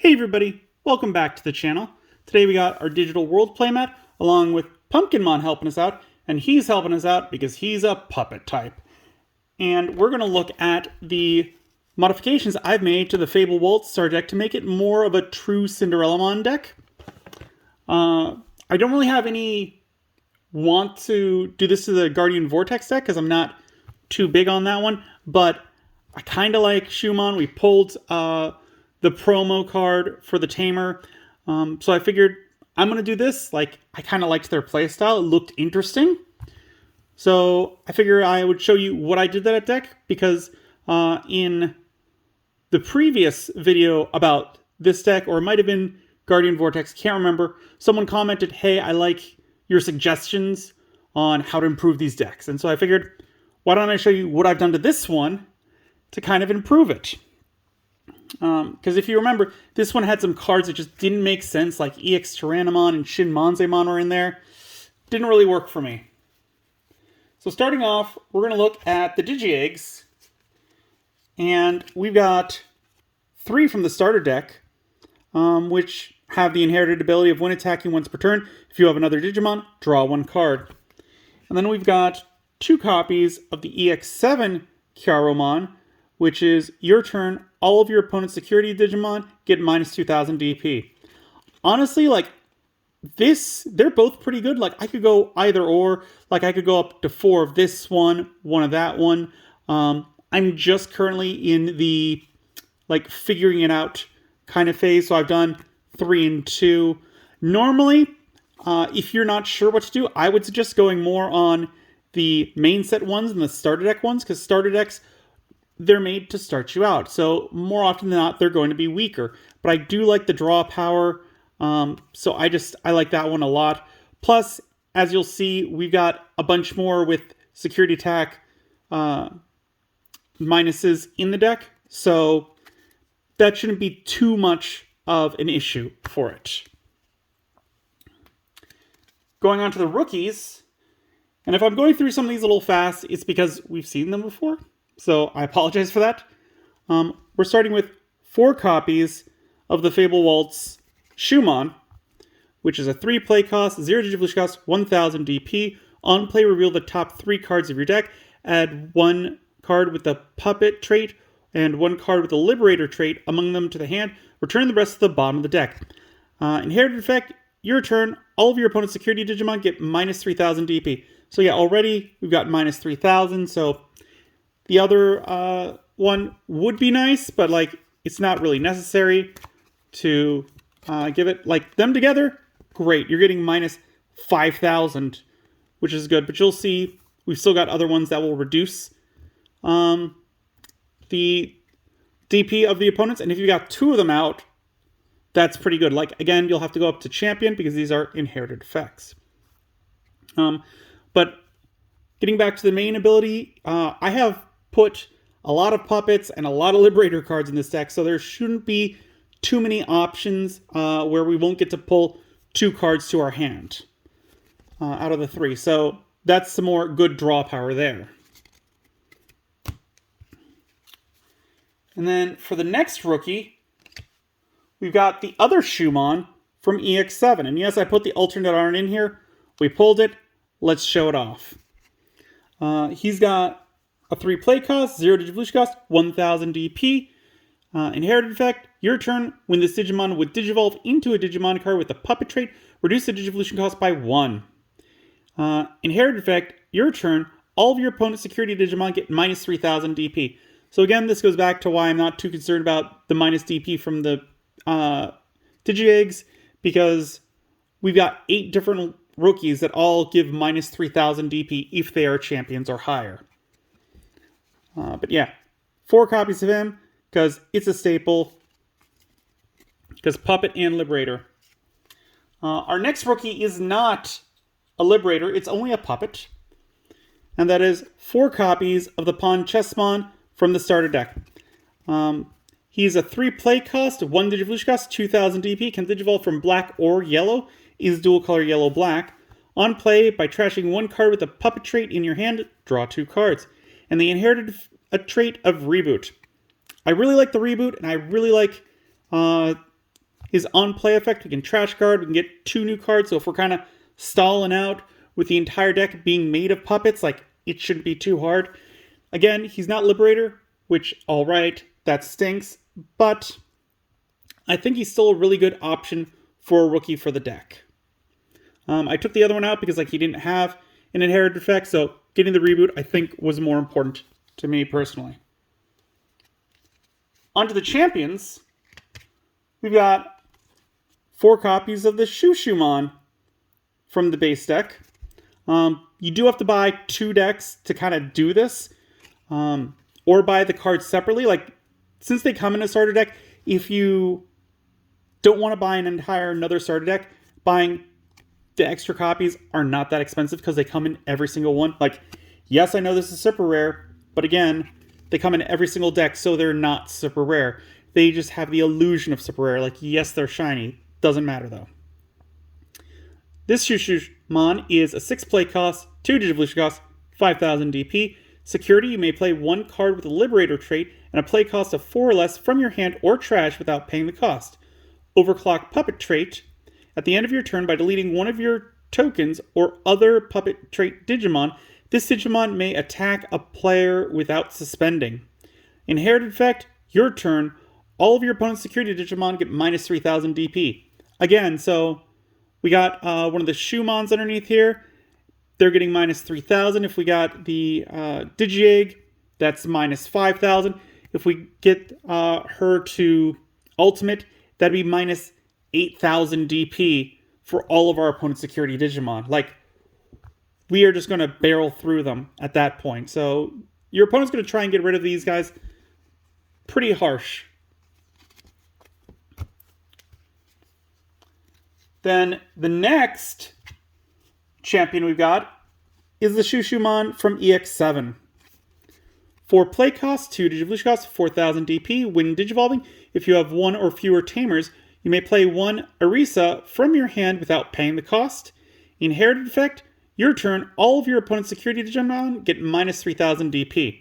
Hey everybody, welcome back to the channel. Today we got our digital world playmat along with Pumpkinmon helping us out, and he's helping us out because he's a puppet type. And we're going to look at the modifications I've made to the Fable Waltz Star deck to make it more of a true Cinderellamon deck. I don't really have any want to do this to the Guardian Vortex deck because I'm not too big on that one, but I kind of like Shumon. We pulled the promo card for the Tamer. So I figured I'm going to do this. Like, I kind of liked their playstyle. It looked interesting. So I figured I would show you what I did to that deck because in the previous video about this deck, or it might have been Guardian Vortex, can't remember, someone commented, hey, I like your suggestions on how to improve these decks. And so I figured, why don't I show you what I've done to this one to kind of improve it? Because if you remember, this one had some cards that just didn't make sense, like EX Tyrannomon and Shin Manzemon were in there. Didn't really work for me. So starting off, we're going to look at the Digi-Eggs. And we've got 3 from the starter deck, which have the inherited ability of when attacking once per turn, if you have another Digimon, draw 1 card. And then we've got 2 copies of the EX7 Kyaromon, which is your turn, all of your opponent's security Digimon get minus 2000 DP. Honestly, like, they're both pretty good. Like, I could go either or. Like, I could go up to 4 of this one of that one. I'm just currently in the, like, figuring it out kind of phase. So I've done 3 and 2. Normally, if you're not sure what to do, I would suggest going more on the main set ones than the starter deck ones, because starter decks, they're made to start you out. So more often than not, they're going to be weaker. But I do like the draw power. So I like that one a lot. Plus, as you'll see, we've got a bunch more with security attack minuses in the deck. So that shouldn't be too much of an issue for it. Going on to the rookies. And if I'm going through some of these a little fast, it's because we've seen them before. So I apologize for that. We're starting with 4 copies of the Fable Waltz Shumon, which is a 3 play cost, 0 Digivolution cost, 1000 DP. On play, reveal the top 3 cards of your deck. Add 1 card with the Puppet trait and 1 card with the Liberator trait among them to the hand. Return the rest to the bottom of the deck. Inherited effect, your turn, all of your opponent's security Digimon get minus 3000 DP. So yeah, already we've got minus 3000, so the other one would be nice, but like it's not really necessary to give it. Like them together, great. You're getting minus 5,000, which is good. But you'll see we've still got other ones that will reduce the DP of the opponents. And if you got 2 of them out, that's pretty good. Like again, you'll have to go up to champion because these are inherited effects. But getting back to the main ability, I have put a lot of puppets and a lot of Liberator cards in this deck, so there shouldn't be too many options where we won't get to pull 2 cards to our hand out of the 3. So that's some more good draw power there. And then for the next rookie, we've got the other Shumon from EX7. And yes, I put the alternate art in here. We pulled it. Let's show it off. He's got a 3 play cost, 0 Digivolution cost, 1000 DP. Inherited effect, your turn. When this Digimon would Digivolve into a Digimon card with the Puppet trait, reduce the Digivolution cost by 1. Inherited effect, your turn. All of your opponent's security Digimon get minus 3000 DP. So again, this goes back to why I'm not too concerned about the minus DP from the Digi-Eggs, because we've got 8 different rookies that all give minus 3000 DP if they are champions or higher. But yeah, 4 copies of him because it's a staple. Because Puppet and Liberator. Our next rookie is not a Liberator, it's only a Puppet. And that is 4 copies of the Pawn Chessmon from the starter deck. He's a 3 play cost, 1 Digivolution cost, 2000 DP, can Digivolve from black or yellow, is dual color yellow-black. On play, by trashing 1 card with a Puppet trait in your hand, draw 2 cards. And they inherited a trait of Reboot. I really like the Reboot, and I really like his on-play effect, we can trash card, we can get 2 new cards, so if we're kind of stalling out with the entire deck being made of puppets, like, it shouldn't be too hard. Again, he's not Liberator, which, alright, that stinks, but I think he's still a really good option for a rookie for the deck. I took the other one out because like he didn't have an inherited effect, so getting the reboot I think was more important to me personally. Onto the champions, we've got 4 copies of the Shushumon from the base deck. You do have to buy 2 decks to kind of do this, or buy the cards separately. Like, since they come in a starter deck, if you don't want to buy another starter deck, buying the extra copies are not that expensive because they come in every single one. Like, yes, I know this is super rare, but again, they come in every single deck, so they're not super rare. They just have the illusion of super rare. Like, yes, they're shiny. Doesn't matter, though. This Shushumon is a 6 play cost, 2 Digivolution cost, 5,000 DP. Security, you may play 1 card with a Liberator trait and a play cost of 4 or less from your hand or trash without paying the cost. Overclock Puppet trait. At the end of your turn, by deleting one of your tokens or other puppet trait Digimon, this Digimon may attack a player without suspending. Inherited effect, your turn, all of your opponent's security Digimon get minus 3,000 DP. Again, so we got one of the Shumons underneath here. They're getting minus 3,000. If we got the Digi-Egg, that's minus 5,000. If we get her to Ultimate, that'd be minus 8,000 DP for all of our opponent's security Digimon. Like, we are just going to barrel through them at that point. So your opponent's going to try and get rid of these guys. Pretty harsh. Then the next champion we've got is the Shushumon from EX7. For play cost, 2 Digivolution cost, 4,000 DP. When Digivolving, if you have 1 or fewer Tamers, you may play 1 Arisa from your hand without paying the cost. Inherited effect, your turn, all of your opponent's security Digimon get minus 3,000 DP.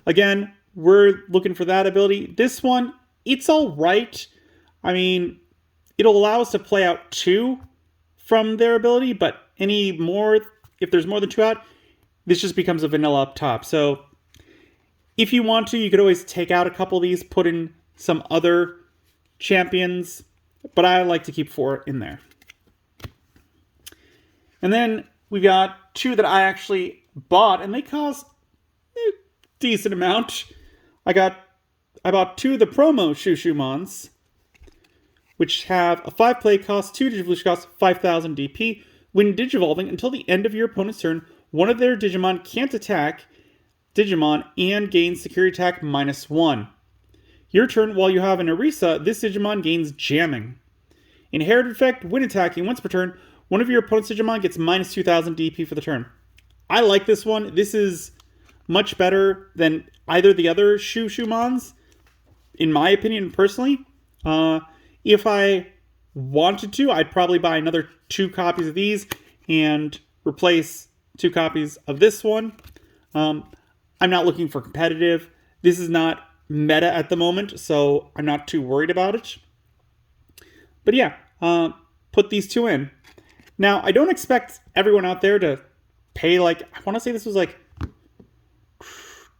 Again, we're looking for that ability. This one, it's alright. I mean, it'll allow us to play out 2 from their ability, but any more, if there's more than 2 out, this just becomes a vanilla up top. So if you want to, you could always take out a couple of these, put in some other champions, but I like to keep 4 in there. And then we've got 2 that I actually bought, and they cost a decent amount. I bought 2 of the promo Shushumons, which have a 5 play cost, 2 Digivolution cost, 5,000 DP. When Digivolving, until the end of your opponent's turn, one of their Digimon can't attack Digimon and gains security attack minus 1. Your turn, while you have an Arisa, this Digimon gains jamming. Inherited effect, when attacking once per turn, one of your opponent's Digimon gets minus 2,000 DP for the turn. I like this one. This is much better than either the other Shushumons, in my opinion, personally. If I wanted to, I'd probably buy another 2 copies of these and replace 2 copies of this one. I'm not looking for competitive. This is not meta at the moment, so I'm not too worried about it. But yeah, put these 2 in. Now, I don't expect everyone out there to pay, like, I want to say this was like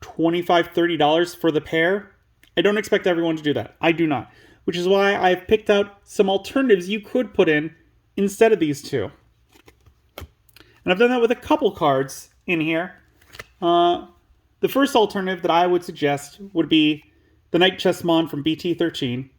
$25, $30 for the pair. I don't expect everyone to do that. I do not. Which is why I've picked out some alternatives you could put in instead of these 2. And I've done that with a couple cards in here. The first alternative that I would suggest would be the Night Chessmon from BT13.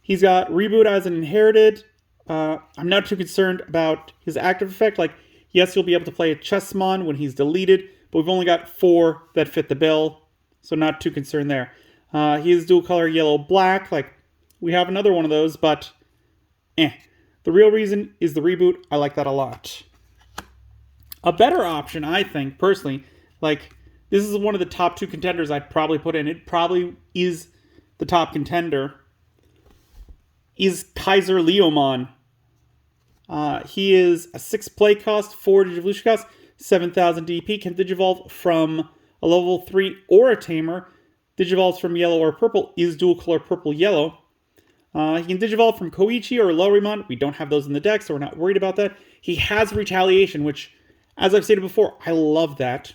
He's got Reboot as an inherited. I'm not too concerned about his active effect. Like, yes, you'll be able to play a Chessmon when he's deleted, but we've only got 4 that fit the bill, so not too concerned there. He is dual color yellow-black. Like, we have another one of those, but The real reason is the reboot. I like that a lot. A better option, I think, personally, like, this is one of the top 2 contenders I'd probably put in. It probably is the top contender. Is Kaiser Leomon. He is a 6 play cost, 4 Digivolution cost, 7,000 DP. Can Digivolve from a level 3 or a Tamer. Digivolves from yellow or purple. Is dual color purple-yellow. He can Digivolve from Koichi or Lorimon. We don't have those in the deck, so we're not worried about that. He has Retaliation, which, as I've stated before, I love that.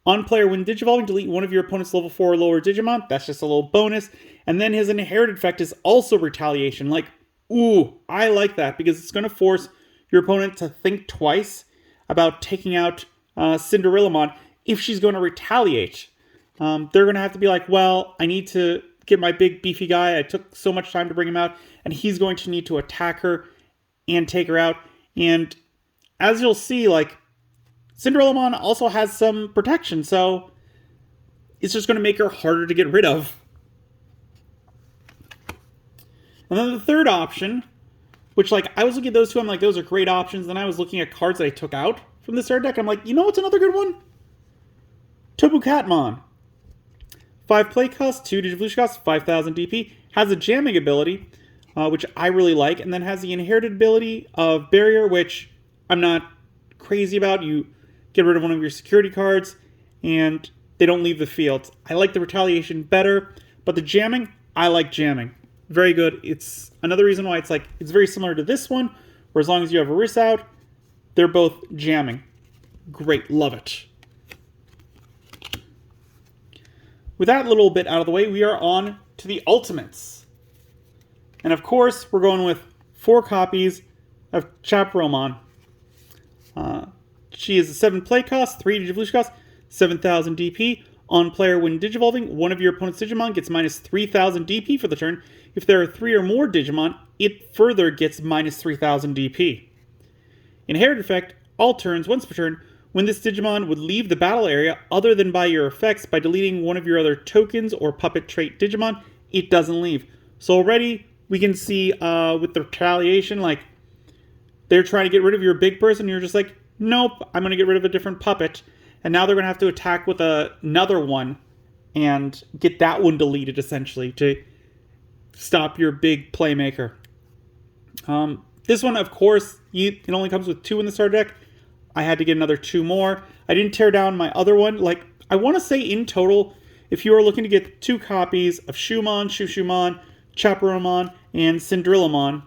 On player, when Digivolving, delete one of your opponent's level 4 or lower Digimon. That's just a little bonus. And then his inherited effect is also Retaliation. Like, ooh, I like that because it's going to force your opponent to think twice about taking out Cinderella if she's going to retaliate. They're going to have to be like, well, I need to get my big beefy guy. I took so much time to bring him out, and he's going to need to attack her and take her out. And as you'll see, like, Cinderella also has some protection, so it's just going to make her harder to get rid of. And then the third option, which, like, I was looking at those two, I'm like, those are great options. Then I was looking at cards that I took out from the starter deck. I'm like, you know what's another good one? Tobukatmon. 5 play cost, 2 Digivolution cost, 5,000 DP. Has a jamming ability, which I really like. And then has the inherited ability of Barrier, which I'm not crazy about. You get rid of one of your security cards, and they don't leave the field. I like the Retaliation better, but the jamming, I like jamming. Very good. It's another reason why it's very similar to this one, where as long as you have a wrist out, they're both jamming. Great. Love it. With that little bit out of the way, we are on to the Ultimates. And of course, we're going with 4 copies of Chaperomon. She is a 7 play cost, 3 Digivolution cost, 7,000 DP. On player, when Digivolving, one of your opponent's Digimon gets minus 3,000 DP for the turn. If there are 3 or more Digimon, it further gets minus 3,000 DP. Inherited effect, all turns, once per turn, when this Digimon would leave the battle area other than by your effects by deleting one of your other tokens or puppet trait Digimon, it doesn't leave. So already we can see with the retaliation, like, they're trying to get rid of your big person, and you're just like, nope, I'm going to get rid of a different puppet. And now they're going to have to attack with another one and get that one deleted, essentially, to stop your big playmaker. This one, of course, it only comes with 2 in the starter deck. I had to get another 2 more. I didn't tear down my other one. Like, I want to say in total, if you are looking to get 2 copies of Shumon, Shushumon, Chaperomon, and Cinderellamon,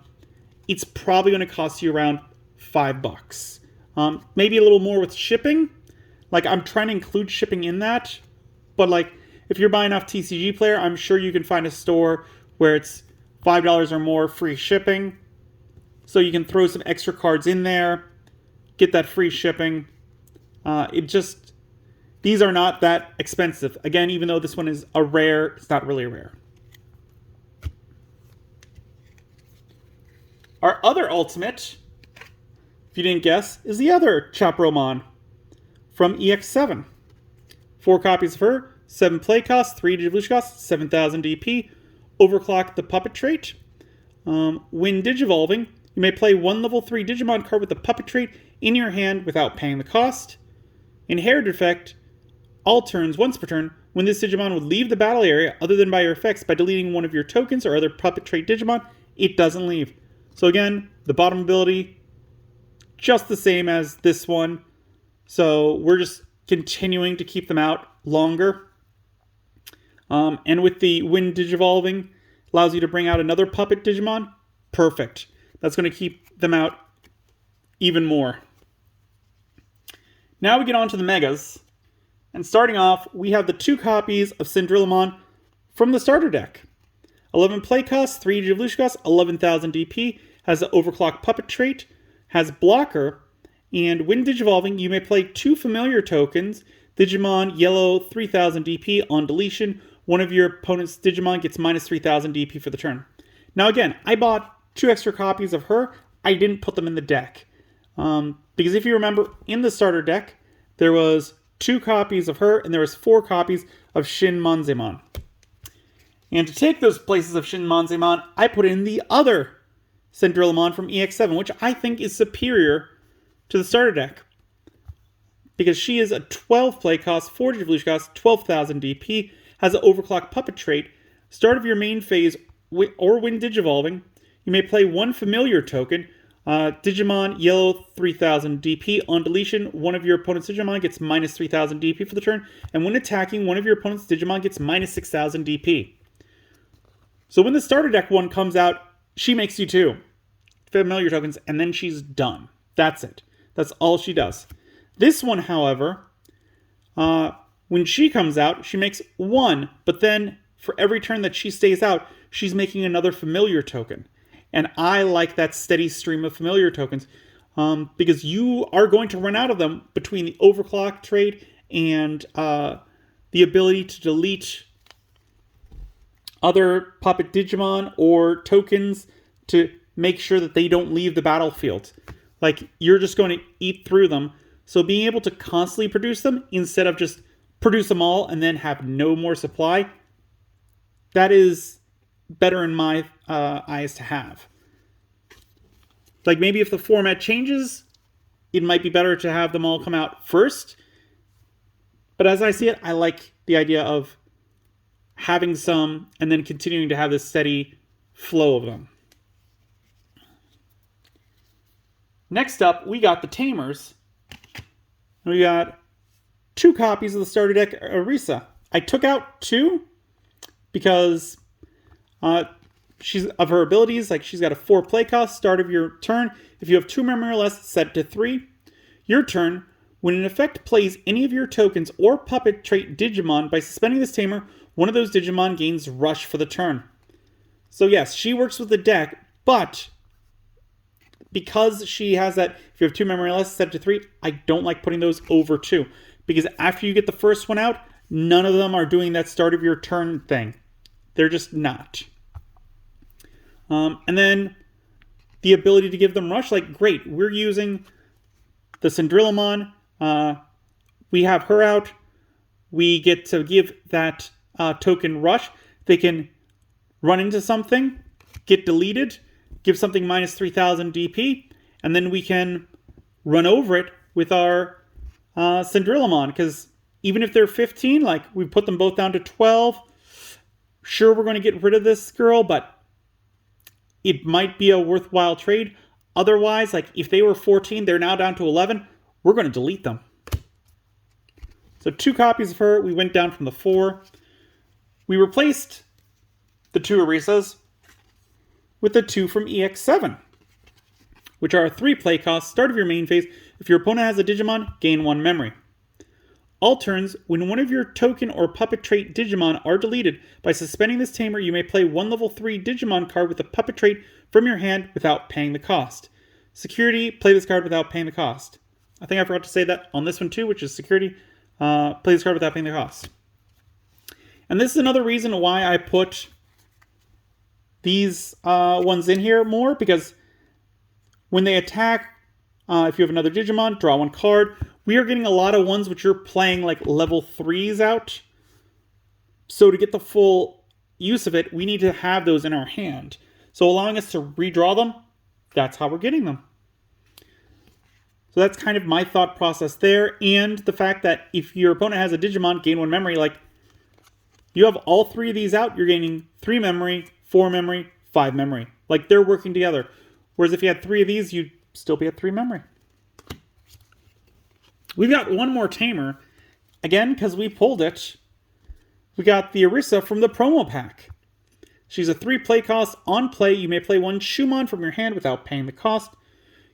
it's probably going to cost you around $5. Maybe a little more with shipping. Like, I'm trying to include shipping in that. But, like, if you're buying off TCG Player, I'm sure you can find a store where it's $5 or more free shipping. So you can throw some extra cards in there, get that free shipping. These are not that expensive. Again, even though this one is a rare, it's not really a rare. Our other ultimate, if you didn't guess, is the other Chaperomon from EX7. 4 copies of her, 7 play cost, 3 Digivolution cost, 7,000 DP. Overclock the puppet trait. When Digivolving, you may play 1 level 3 Digimon card with the puppet trait in your hand without paying the cost. Inherited effect, all turns, once per turn, when this Digimon would leave the battle area other than by your effects by deleting one of your tokens or other puppet trait Digimon, it doesn't leave. So again, the bottom ability, just the same as this one. So we're just continuing to keep them out longer. And with the when Digivolving, allows you to bring out another puppet Digimon. Perfect. That's going to keep them out even more. Now we get on to the Megas. And starting off, we have the 2 copies of Cinderellamon from the starter deck. 11 play cost, 3 Digivolution cost, 11,000 DP, has an overclock puppet trait, has blocker, and when Digivolving, you may play 2 familiar tokens, Digimon Yellow 3,000 DP on deletion. One of your opponent's Digimon gets minus 3,000 DP for the turn. Now again, I bought 2 extra copies of her. I didn't put them in the deck. Because if you remember, in the starter deck, there was 2 copies of her, and there was 4 copies of Shin Manzemon. And to take those places of Shin Manzemon, I put in the other Cinderellamon from EX7, which I think is superior to the starter deck. Because she is a 12 play cost, 4 Digivolution cost, 12,000 DP, has an overclock puppet trait. Start of your main phase, or when Digivolving, you may play 1 familiar token, Digimon Yellow 3,000 DP. On deletion, one of your opponent's Digimon gets minus 3,000 DP for the turn, and when attacking, one of your opponent's Digimon gets minus 6,000 DP. So when the starter deck one comes out, she makes you 2 familiar tokens, and then she's done. That's it. That's all she does. This one, however, when she comes out, she makes 1, but then for every turn that she stays out, she's making another familiar token. And I like that steady stream of familiar tokens because you are going to run out of them between the overclock trade and the ability to delete other puppet Digimon or tokens to make sure that they don't leave the battlefield. Like, you're just going to eat through them. So being able to constantly produce them instead of just produce them all and then have no more supply, that is better in my eyes to have. Like, maybe if the format changes, it might be better to have them all come out first. But as I see it, I like the idea of having some and then continuing to have this steady flow of them. Next up, we got the Tamers. We got 2 copies of the starter deck Arisa. I took out 2 because she's of her abilities. Like, she's got a 4 play cost. Start of your turn, if you have 2 memory or less, set it to 3. Your turn, when an effect plays any of your tokens or puppet trait Digimon, by suspending this tamer, one of those Digimon gains Rush for the turn. So yes, she works with the deck, but because she has that, if you have 2 memory or less, set it to 3, I don't like putting those over 2. Because after you get the first one out, none of them are doing that start of your turn thing. They're just not. And then the ability to give them Rush, like, great. We're using the Cinderella. We have her out. We get to give that token Rush. They can run into something, get deleted, give something minus 3,000 DP, and then we can run over it with our Cinderella, because even if they're 15, like, we put them both down to 12. Sure, we're going to get rid of this girl, but it might be a worthwhile trade. Otherwise, like, if they were 14, they're now down to 11, we're going to delete them. So 2 copies of her. We went down from the 4. We replaced the 2 Arisas with the 2 from EX7, which are 3 play costs. Start of your main phase. If your opponent has a Digimon, gain 1 memory. All turns, when one of your token or puppet trait Digimon are deleted, by suspending this tamer, you may play 1 level 3 Digimon card with a puppet trait from your hand without paying the cost. Security, play this card without paying the cost. I think I forgot to say that on this one too, which is security. Play this card without paying the cost. And this is another reason why I put these ones in here more, because when they attack, if you have another Digimon, draw 1 card. We are getting a lot of ones which you're playing like level 3s out. So to get the full use of it, we need to have those in our hand. So allowing us to redraw them, that's how we're getting them. So that's kind of my thought process there. And the fact that if your opponent has a Digimon, gain 1 memory, like, you have all 3 of these out, you're gaining 3 memory, 4 memory, 5 memory. Like, they're working together. Whereas if you had 3 of these, you'd still be at 3 memory. We've got one more tamer. Again, because we pulled it, we got the Arisa from the promo pack. She's a 3 play cost. On play, you may play 1 Shumon from your hand without paying the cost.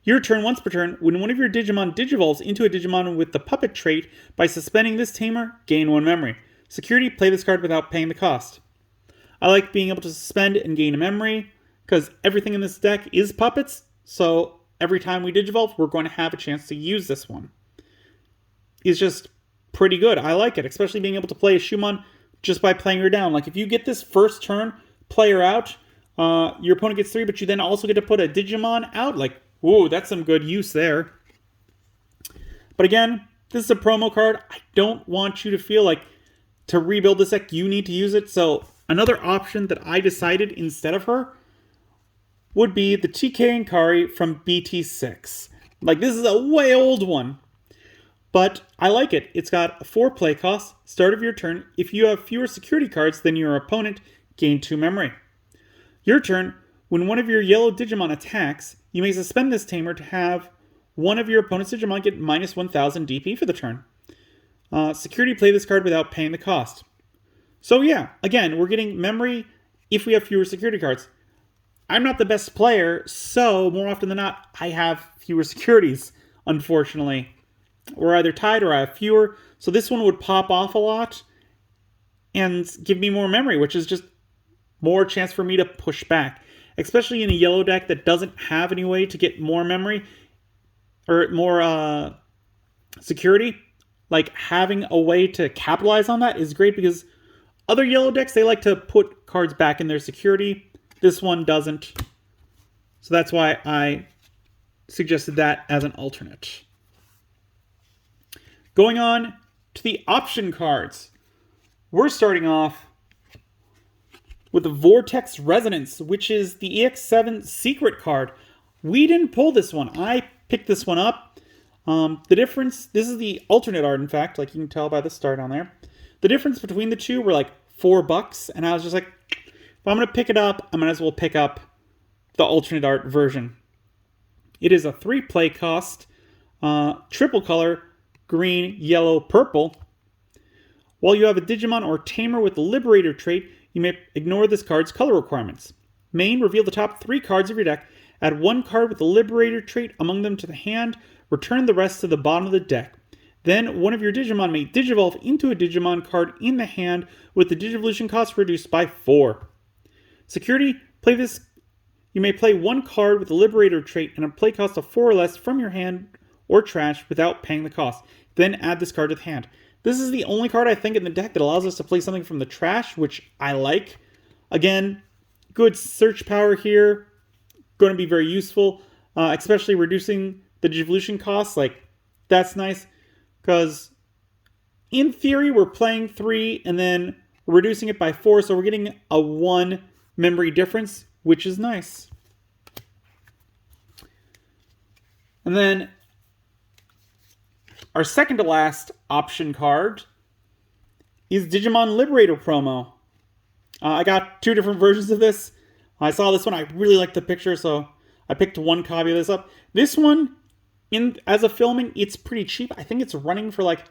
Your turn, once per turn, when one of your Digimon digivolves into a Digimon with the puppet trait, by suspending this tamer, gain 1 memory. Security, play this card without paying the cost. I like being able to suspend and gain a memory, because everything in this deck is puppets, so every time we digivolve, we're going to have a chance to use this one. It's just pretty good. I like it, especially being able to play a Shumon just by playing her down. Like, if you get this first turn, play her out, your opponent gets 3, but you then also get to put a Digimon out. Like, whoa, that's some good use there. But again, this is a promo card. I don't want you to feel like to rebuild this deck, you need to use it. So another option that I decided instead of her would be the TK and Kari from BT6. Like, this is a way old one, but I like it. It's got a 4 play cost. Start of your turn. If you have fewer security cards than your opponent, gain 2 memory. Your turn. When one of your yellow Digimon attacks, you may suspend this tamer to have one of your opponent's Digimon get minus 1,000 DP for the turn. Security, play this card without paying the cost. So yeah, again, we're getting memory if we have fewer security cards. I'm not the best player, so more often than not, I have fewer securities, unfortunately. We're either tied or I have fewer, so this one would pop off a lot and give me more memory, which is just more chance for me to push back. Especially in a yellow deck that doesn't have any way to get more memory or more security. Like, having a way to capitalize on that is great because other yellow decks, they like to put cards back in their security. This one doesn't. So that's why I suggested that as an alternate. Going on to the option cards. We're starting off with the Vortex Resonance, which is the EX7 secret card. We didn't pull this one. I picked this one up. The difference, this is the alternate art, in fact, like you can tell by the start on there. The difference between the two were like $4, and I was just like, if I'm going to pick it up, I might as well pick up the alternate art version. It is a 3-play cost, triple color, green, yellow, purple. While you have a Digimon or Tamer with the Liberator trait, you may ignore this card's color requirements. Main, reveal the top 3 cards of your deck, add 1 card with the Liberator trait among them to the hand, return the rest to the bottom of the deck. Then, one of your Digimon may Digivolve into a Digimon card in the hand with the Digivolution cost reduced by 4. Security, play this. You may play 1 card with the Liberator trait and a play cost of 4 or less from your hand or trash without paying the cost. Then add this card to the hand. This is the only card I think in the deck that allows us to play something from the trash, which I like. Again, good search power here. Going to be very useful, especially reducing the Digivolution costs. Like, that's nice because in theory we're playing 3 and then reducing it by 4, so we're getting a 1 memory difference, which is nice. And then our second to last option card is Digimon Liberator promo. I got 2 different versions of this. I saw this one. I really liked the picture, so I picked 1 copy of this up. This one, as a filming, it's pretty cheap. I think it's running for like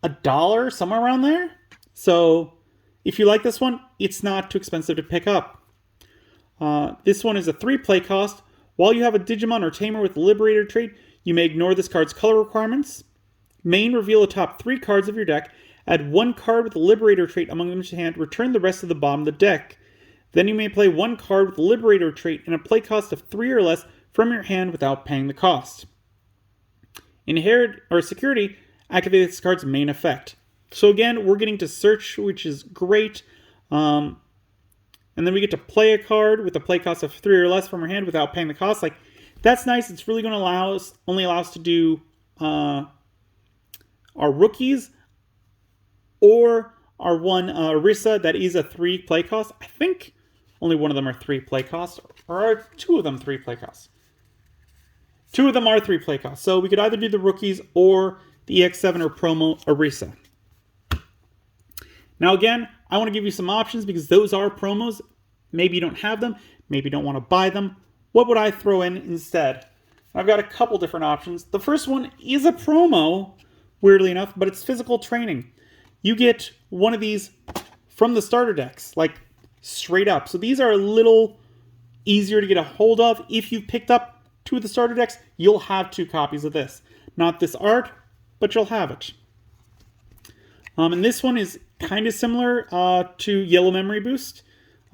$1, somewhere around there. So if you like this one, it's not too expensive to pick up. This one is a 3-play cost. While you have a Digimon or Tamer with the Liberator trait, you may ignore this card's color requirements. Main, reveal the top 3 cards of your deck. Add 1 card with the Liberator trait among them to hand. Return the rest to the bottom of the deck. Then you may play 1 card with the Liberator trait and a play cost of 3 or less from your hand without paying the cost. Inherit or Security, activate this card's main effect. So again, we're getting to search, which is great. And then we get to play a card with a play cost of 3 or less from our hand without paying the cost. Like, that's nice. It's really going to only allow us to do our rookies or our one Orisa that is a 3 play cost. I think only one of them are 3 play costs, or are 2 of them 3 play costs? 2 of them are 3 play costs. So we could either do the rookies or the EX7 or promo Orisa. Now again, I want to give you some options because those are promos. Maybe you don't have them. Maybe you don't want to buy them. What would I throw in instead? I've got a couple different options. The first one is a promo, weirdly enough, but it's physical training. You get one of these from the starter decks, like straight up. So these are a little easier to get a hold of. If you've picked up 2 of the starter decks, you'll have 2 copies of this. Not this art, but you'll have it. And this one is kind of similar to Yellow Memory Boost.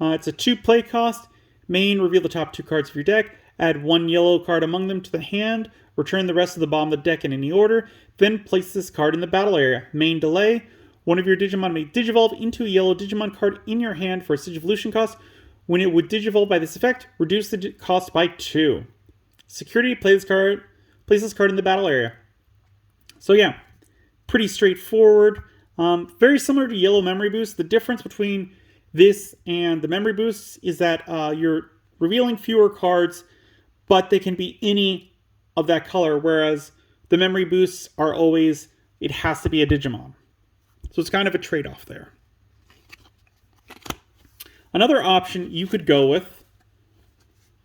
It's a 2 play cost. Main, reveal the top 2 cards of your deck. Add 1 yellow card among them to the hand. Return the rest of the bottom of the deck in any order. Then place this card in the battle area. Main delay. One of your Digimon may Digivolve into a yellow Digimon card in your hand for a Digivolution cost. When it would Digivolve by this effect, reduce the cost by 2. Security, place this card in the battle area. So yeah, pretty straightforward. Very similar to Yellow Memory Boost. The difference between this and the Memory Boosts is that you're revealing fewer cards, but they can be any of that color, whereas the Memory Boosts are always, it has to be a Digimon. So it's kind of a trade-off there. Another option you could go with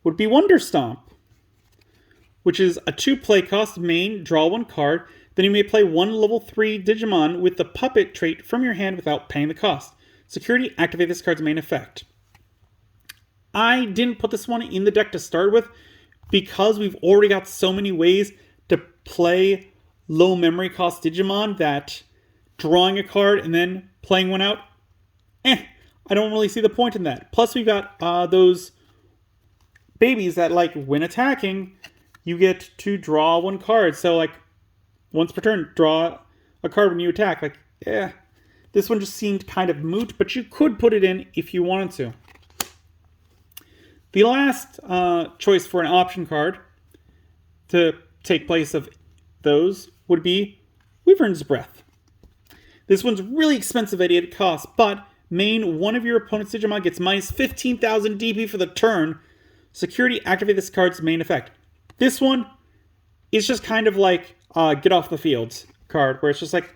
would be Wonder Stomp, which is a 2 play cost. Main, draw 1 card. Then you may play 1 level 3 Digimon with the Puppet trait from your hand without paying the cost. Security, activate this card's main effect. I didn't put this one in the deck to start with because we've already got so many ways to play low memory cost Digimon that drawing a card and then playing one out, I don't really see the point in that. Plus, we've got those babies that, like, when attacking, you get to draw one card. So, like, once per turn, draw a card when you attack. Like, this one just seemed kind of moot, but you could put it in if you wanted to. The last choice for an option card to take place of those would be Wyvern's Breath. This one's really expensive at 8 cost, but main one of your opponent's Digimon gets minus 15,000 DP for the turn. Security, activate this card's main effect. This one is just kind of like get off the field card, where it's just like,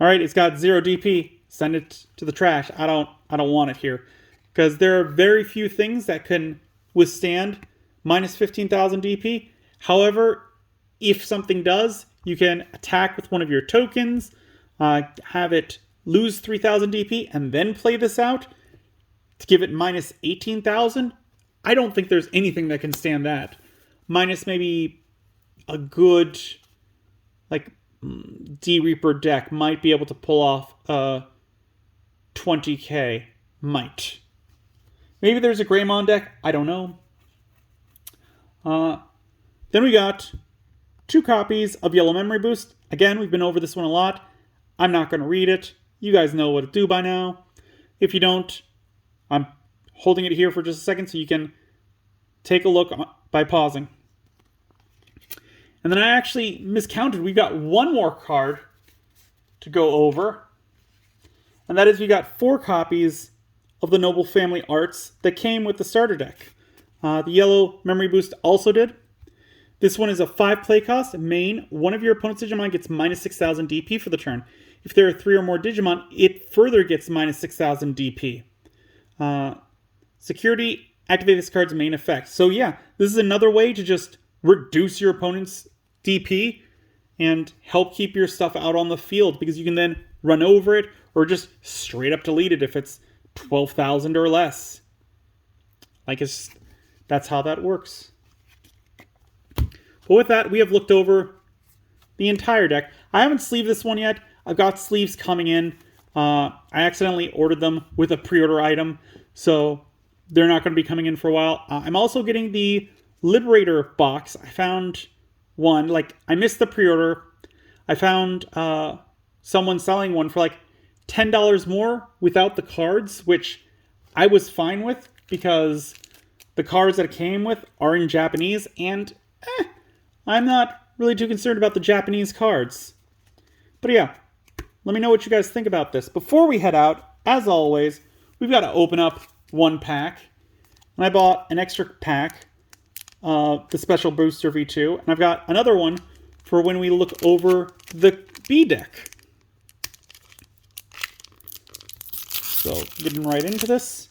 all right, it's got 0 DP, send it to the trash. I don't want it here, because there are very few things that can withstand minus 15,000 DP. However, if something does, you can attack with one of your tokens, have it lose 3,000 DP, and then play this out to give it minus 18,000. I don't think there's anything that can stand that. Minus maybe a good, like, D-Reaper deck might be able to pull off 20k. Might. Maybe there's a Greymon deck. I don't know. Then we got 2 copies of Yellow Memory Boost. Again, we've been over this one a lot. I'm not going to read it. You guys know what to do by now. If you don't, I'm holding it here for just a second so you can take a look by pausing. And then I actually miscounted. We've got one more card to go over. And that is we got 4 copies of the Noble Family Arts that came with the starter deck. The Yellow Memory Boost also did. This one is a 5 play cost. Main, one of your opponent's Digimon gets minus 6,000 DP for the turn. If there are 3 or more Digimon, it further gets minus 6,000 DP. Security, activate this card's main effect. So yeah, this is another way to just reduce your opponent's DP and help keep your stuff out on the field, because you can then run over it or just straight up delete it if it's 12,000 or less. Like, that's how that works. But with that, we have looked over the entire deck. I haven't sleeved this one yet. I've got sleeves coming in. I accidentally ordered them with a pre-order item, so they're not going to be coming in for a while. I'm also getting the Liberator box. I found one. Like, I missed the pre-order. I found someone selling one for like $10 more without the cards, which I was fine with because the cards that it came with are in Japanese, and I'm not really too concerned about the Japanese cards. But yeah, let me know what you guys think about this. Before we head out, as always, we've got to open up one pack. And I bought an extra pack, the Special Booster V2, and I've got another one for when we look over the B deck. So, getting right into this.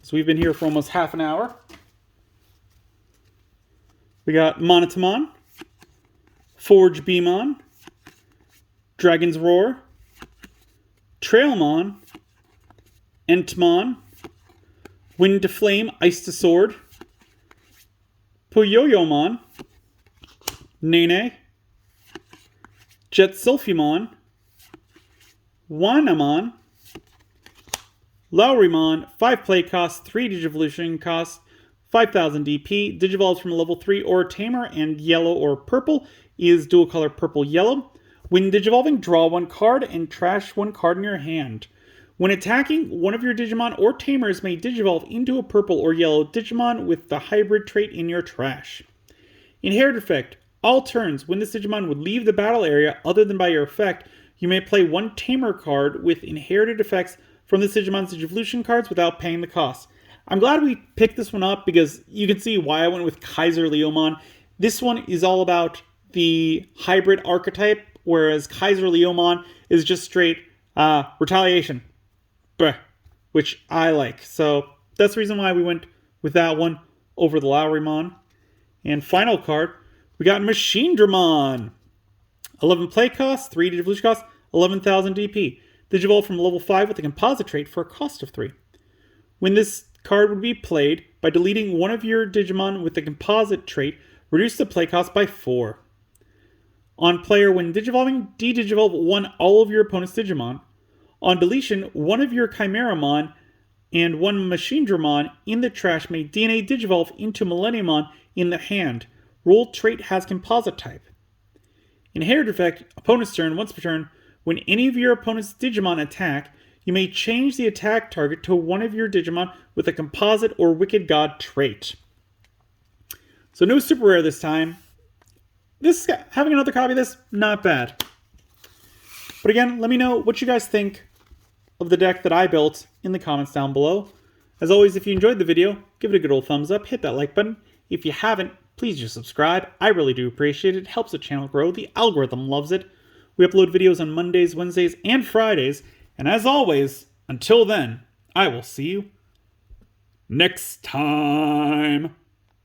So we've been here for almost half an hour. We got Monotamon, Forge Beamon, Dragon's Roar, Trailmon, Entmon, Wind to Flame, Ice to Sword, Puyoyomon, Nene, Jet Sulfimon, Wanamon, Lowrymon, 5 play cost, 3 Digivolution cost, 5,000 DP, Digivolves from a level 3 or Tamer, and yellow or purple is dual color purple-yellow. When Digivolving, draw 1 card and trash 1 card in your hand. When attacking, one of your Digimon or Tamers may Digivolve into a purple or yellow Digimon with the hybrid trait in your trash. Inherit effect. All turns, when this Digimon would leave the battle area other than by your effect, you may play 1 Tamer card with inherited effects from this Digimon's Digivolution cards without paying the cost. I'm glad we picked this one up because you can see why I went with Kaiser Leomon. This one is all about the hybrid archetype, whereas Kaiser Leomon is just straight retaliation, which I like. So that's the reason why we went with that one over the Lowrymon. And final card, we got Machine Dramon. 11 play cost, 3 Digivolution cost, 11,000 DP. Digivolve from level 5 with a composite trait for a cost of 3. When this card would be played by deleting one of your Digimon with the composite trait, reduce the play cost by 4. On player, when digivolving, de-digivolve all of your opponent's Digimon. On deletion, one of your Chimeramon and one Machinedramon in the trash may DNA digivolve into Millenniumon in the hand. Rule trait has composite type. Inherited effect, opponent's turn, once per turn. When any of your opponent's Digimon attack, you may change the attack target to one of your Digimon with a composite or Wicked God trait. So no super rare this time. Having another copy of this, not bad. But again, let me know what you guys think of the deck that I built in the comments down below. As always, if you enjoyed the video, give it a good old thumbs up, hit that like button. If you haven't, please just subscribe. I really do appreciate it. It helps the channel grow. The algorithm loves it. We upload videos on Mondays, Wednesdays, and Fridays. And as always, until then, I will see you next time.